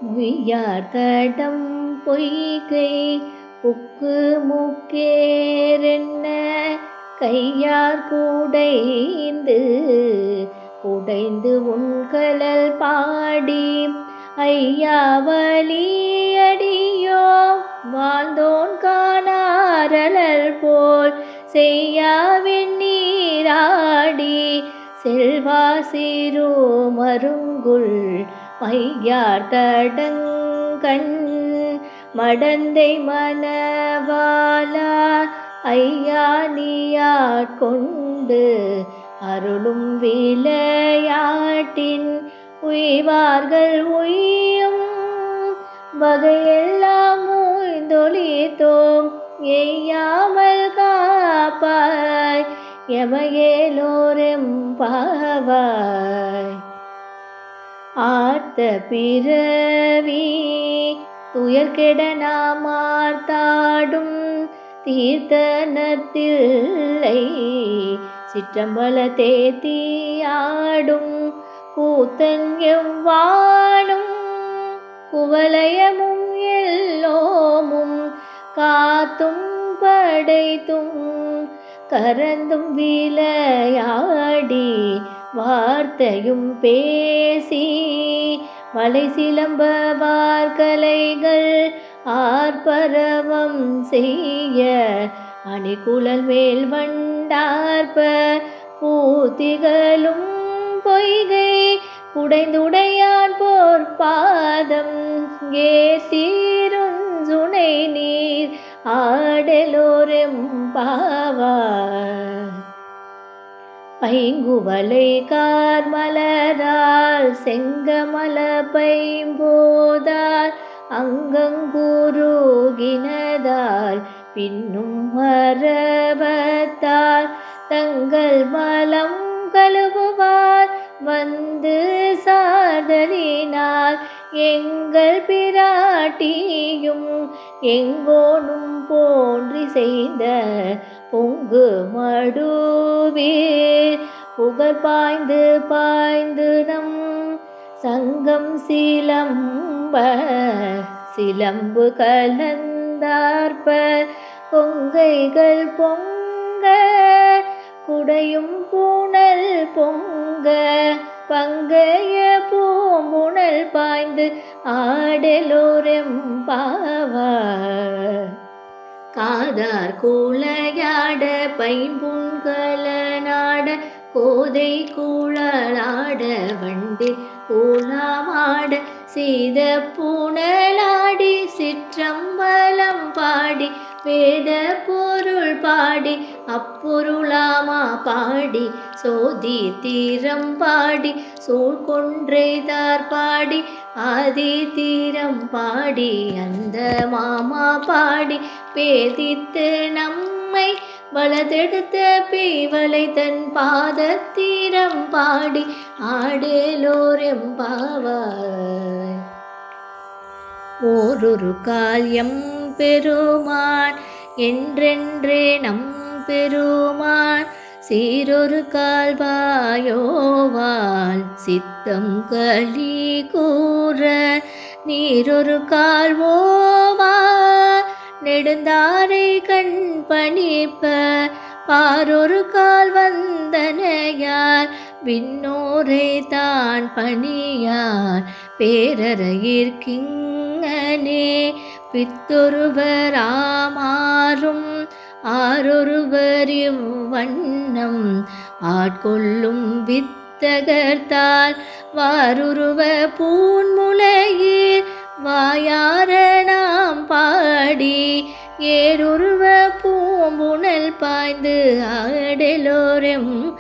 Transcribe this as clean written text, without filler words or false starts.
முய்யார் தடம் பொய்கை புக்கு முக்கேரென்ன கையார் குடைந்து உண்கலல் பாடி ஐயாவலி அடியோ வாழ்ந்தோன் காணாரலல் போல் செய்யாவின் நீராடி செல்வா சிறு மருங்குல் மையார் தடங்கண் மடந்தை மணவாளா ஐயா நீயாட்கொண்டு அருளும் விளையாட்டின் உய்வார்கள் உய்யும் வகையெல்லாம் உய்ந்தொழித்தோம் எய்யாமல் காப்பாய் எமையேலோரெம்பாவாய். ஆர்த்த பிறவி துயர்கெட நாமார்த்தாடும் தீர்த்தனத்தில்லை சிற்றம்பல தேத்தியாடும் கூத்தன் எவ்வாணும் குவலயமும் எல்லோமும் காத்தும் படைத்தும் கரந்தும் விளையாடி வார்த்தையும் பேசி வலை சிலம்பவார் கலைகள் ஆர்ப்பரவம் செய்ய அணிகுழல் மேல் வண்டார்ப்ப பூத்திகளும் பொய்கை குடைந்துடையான் போர்பாதம் ஏசீருஞ்சுனை நீர் ஆடலோரெம்பாவாய். பைங்குவலை கார்மலரால் செங்கமல பைம்போதால் அங்கங்குருகினதால் பின்னும் மரபத்தால் தங்கள் மலம் கழுவுவார் வந்து சாதலினால் எங்கள் பிராட்டியும் எங்கோனும் போன்றி செய்த பொங்கு மடுவீர் புகழ் பாய்ந்து பாய்ந்து நம் சங்கம் சிலம்பு கலந்தார்ப்ப பொங்கைகள் பொங்க குடையும் பூணல் பொங்க பங்கைய பூம்புணல் பாய்ந்து ஆடலோரெம்பாவாய். காதார் கூளையாட பைம்புண்கல நாட கோதை கூழலாட வண்டு கூழாமாட சீத பூணலாடி சிற்றம்பலம் பாடி வேத பொருள் பாடி அப்பொருளாமா பாடி சோதி தீரம் பாடி சூழ்கொன்றைதார் பாடி ஆதி தீரம் பாடி அந்த மாமா பாடி பேதித்து நம்மை வலதெடுத்த பேய்வலை தன் பாதத்தீரம் பாடி ஆடலோரெம்பாவாய். ஓரொரு கால் எம் பெருமான் என்றென்றே நம் பெருமான் சீரொரு கால்வாயோவால் சித்தம் களி கூற நீரொரு கால்வோவா நெடுந்தாரை கண் பணிப்ப பாரொரு கால் வந்தனையார் விண்ணோரை தான் பணியார் பேரறையிற்கிங்கனே பித்தொருவராமாறும் ஆரொருவர் இவ்வண்ணம் ஆட்கொள்ளும் வித்தகர்த்தால் வாருருவ பூன்முலையீர் வாயார நாம் பாடி ஏருருவ பூம்புணல் பாய்ந்து ஆடலோரெம்பாவாய்.